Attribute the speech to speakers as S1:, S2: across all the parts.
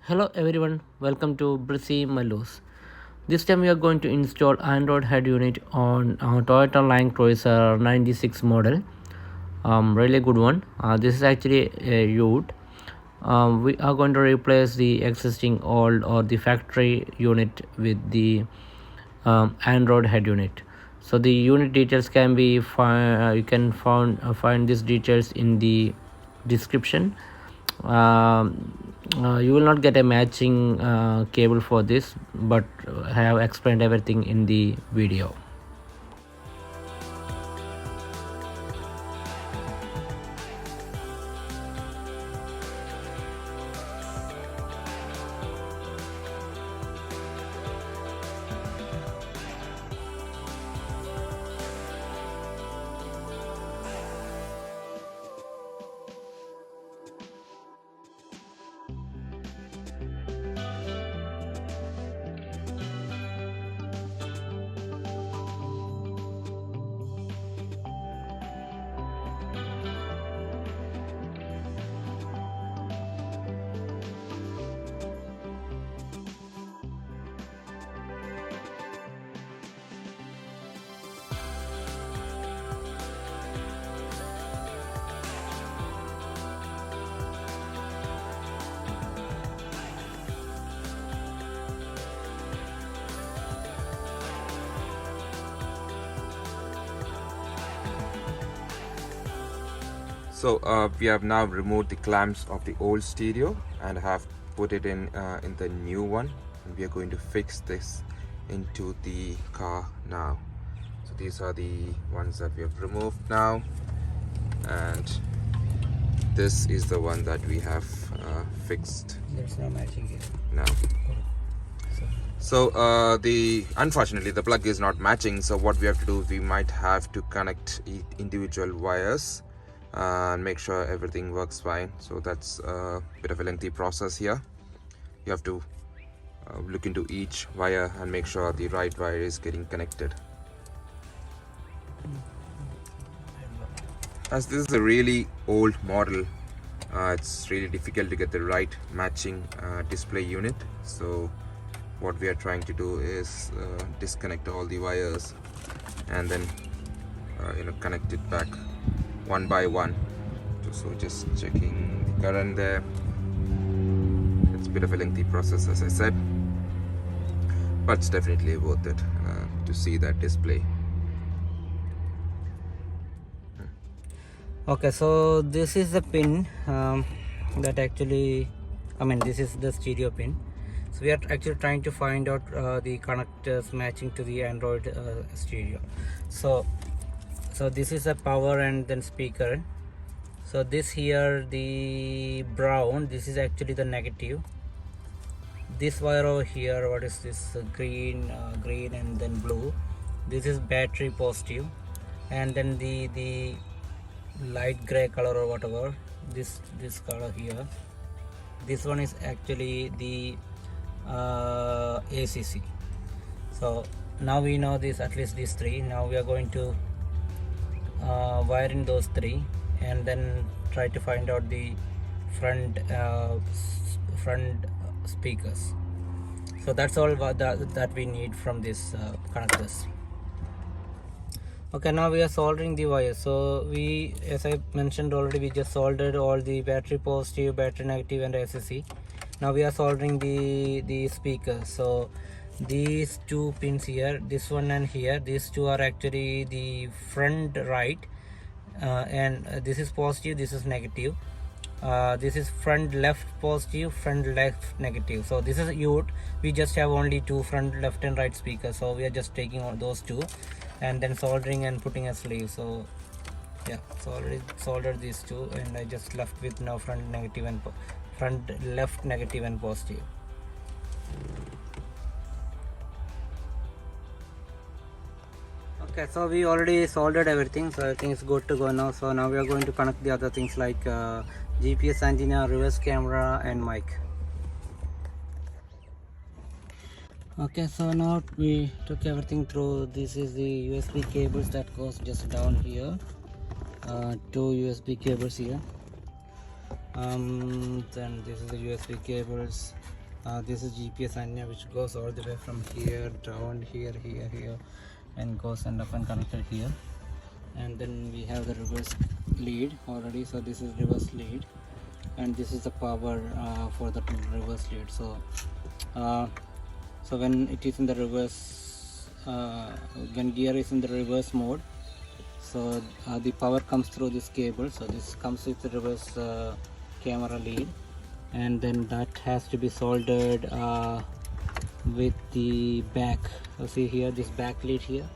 S1: Hello everyone, welcome to Brissy Malus. This time we are going to install Android head unit on our Toyota LandCruiser 96 model. Really good one. This is actually a Ute. We are going to replace the existing old or the factory unit with the Android head unit. So the unit details can be you can find these details in the description. You will not get a matching cable for this, but I have explained everything in the video.
S2: So we have now removed the clamps of the old stereo and have put it in the new one, and we are going to fix this into the car now. So these are the ones that we have removed now, and this is the one that we have fixed.
S1: There's no matching here.
S2: Now. So unfortunately the plug is not matching, so what we have to do, we might have to connect individual wires and make sure everything works fine. So that's a bit of a lengthy process here. You have to look into each wire and make sure the right wire is getting connected. As this is a really old model, it's really difficult to get the right matching display unit. So what we are trying to do is disconnect all the wires and then connect it back one by one. So just checking the current there. It's a bit of a lengthy process, as I said, but it's definitely worth it to see that display.
S1: Okay, so this is the pin that actually, this is the stereo pin. So we are actually trying to find out the connectors matching to the Android stereo. So this is a power and then speaker. So this here, the brown, this is actually the negative. This wire over here, what is this? Green and then blue. This is battery positive, and then the light gray color or whatever, this color here, this one is actually the ACC. So now we know this, at least these three. Now we are going to wire in those three and then try to find out the front speakers. So that's all that we need from this connectors. Okay, now we are soldering the wires. So we, as I mentioned already, we just soldered all the battery positive, battery negative and ACC. Now we are soldering the speakers. So these two pins here, this one and here, these two are actually the front right, and this is positive, this is negative. This is front left positive, front left negative. So this is a Ute. We just have only two front left and right speakers, so we are just taking all those two and then soldering and putting a sleeve. So yeah, so already soldered these two, and I just left with now front negative and front left negative and positive. Okay, so we already soldered everything, so everything is good to go now. So now we are going to connect the other things like GPS antenna, reverse camera and mic. Okay, so now we took everything through. This is the USB cables that goes just down here, two USB cables here. Then this is the USB cables. This is GPS antenna which goes all the way from here down here, and goes end up and connected here. And then we have the reverse lead already, so this is reverse lead, and this is the power for the reverse lead. So when it is in the reverse, when gear is in the reverse mode, so the power comes through this cable. So this comes with the reverse camera lead, and then that has to be soldered with the back. So see here, this back lead here,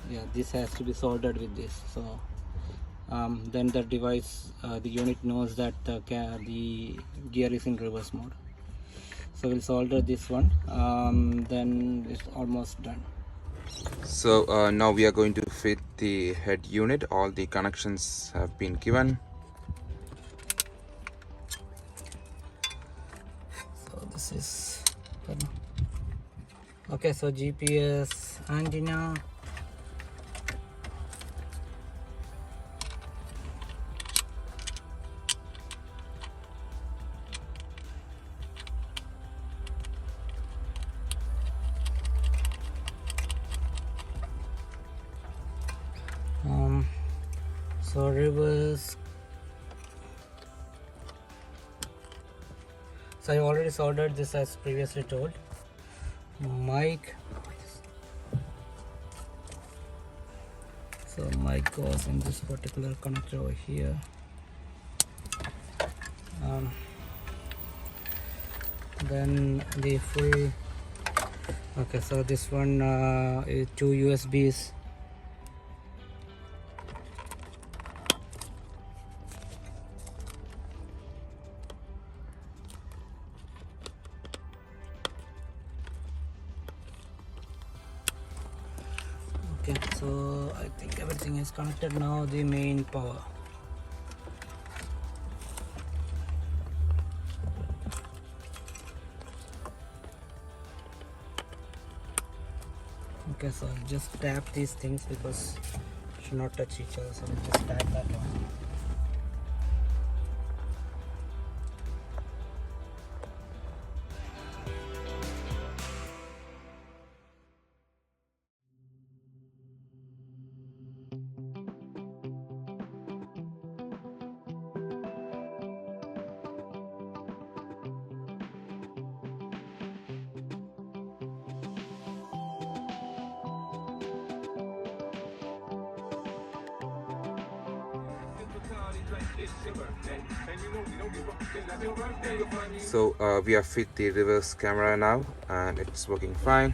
S1: yeah, this has to be soldered with this. So then the device, the unit knows that the gear is in reverse mode. So we'll solder this one, then it's almost done.
S2: So now we are going to fit the head unit. All the connections have been given.
S1: So this is okay. So GPS antenna, so reverse. So I already soldered this as previously told. Mic, so mic goes in this particular connector over here. Then the full, okay, so this one is 2 USBs. Okay, so I think everything is connected now. The main power. Okay, so I'll just tap these things because it should not touch each other. So we'll just tap that one.
S2: So we have fit the reverse camera now, and it's working fine.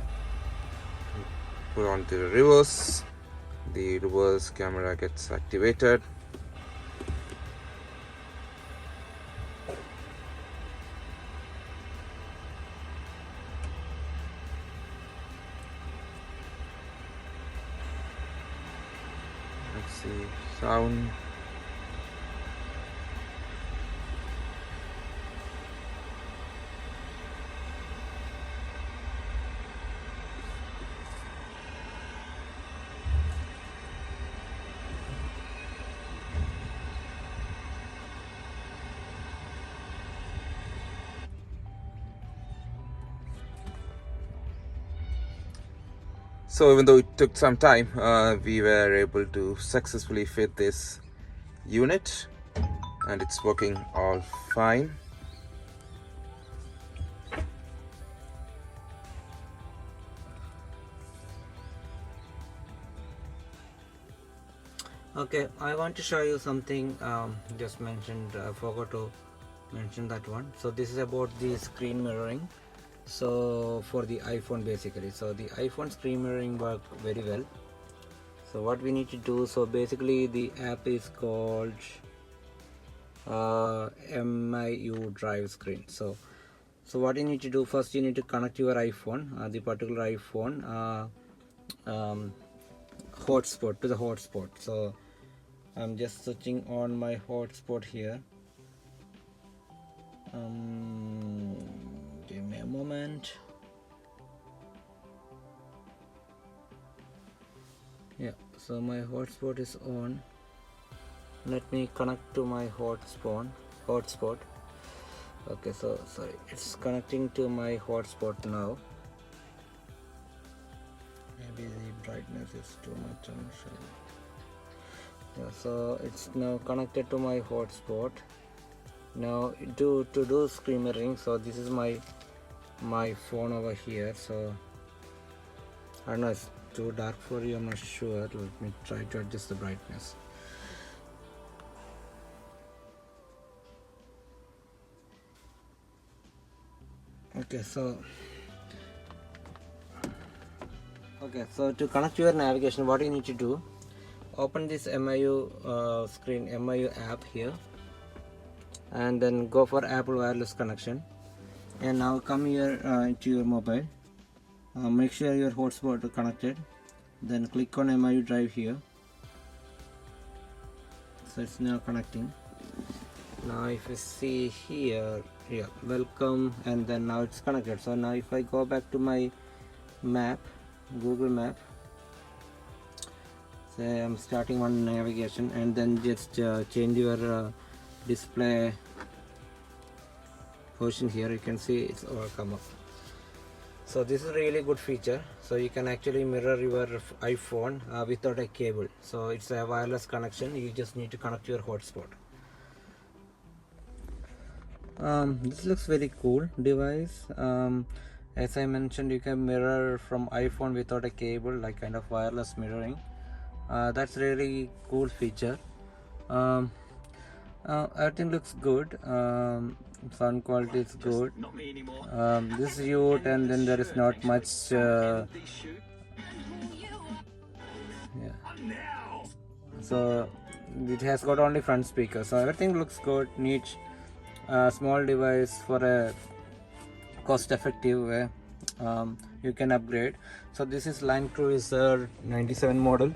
S2: Put on the reverse. The reverse camera gets activated. Let's see, sound. So even though it took some time, we were able to successfully fit this unit, and it's working all fine.
S1: Okay, I want to show you something. Just mentioned, I forgot to mention that one. So this is about the screen mirroring. So for the iPhone basically, so the iPhone screen mirroring work very well. So what we need to do, so basically the app is called MIU Drive Screen. So what you need to do, first you need to connect your iPhone, the particular iPhone hotspot to the hotspot. So I'm just switching on my hotspot here. Give me a moment. Yeah, so my hotspot is on. Let me connect to my hotspot. hotspot. Okay, so sorry, it's connecting to my hotspot now. Maybe the brightness is too much on screen. Yeah, so it's now connected to my hotspot. Now to do screen mirroring, so this is my phone over here. So I don't know, it's too dark for you, I'm not sure. Let me try to adjust the brightness. Okay, so to connect your navigation, what you need to do, open this MIU screen, MIU app here, and then go for Apple wireless connection, and now come here into your mobile. Make sure your hotspot is connected, then click on MIU drive here. So it's now connecting. Now if you see here, yeah, welcome, and then now it's connected. So now if I go back to my map, Google Map, say I'm starting one navigation, and then just change your display position here. You can see it's all come up. So this is a really good feature. So you can actually mirror your iPhone without a cable. So it's a wireless connection. You just need to connect your hotspot. This looks very cool device. As I mentioned, you can mirror from iPhone without a cable, like kind of wireless mirroring. That's really cool feature. Everything looks good. Sound quality is good. This is cute, and then there is not much. Yeah. So it has got only front speaker. So everything looks good, neat. Small device for a cost-effective way. You can upgrade. So this is LandCruiser 97 model.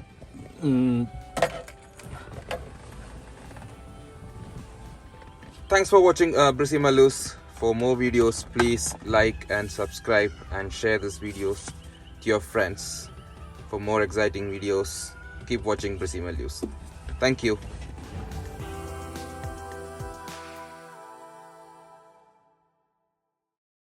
S2: Thanks for watching Brisimalus. For more videos, please like and subscribe and share these videos to your friends. For more exciting videos, keep watching Brisimalus. Thank you.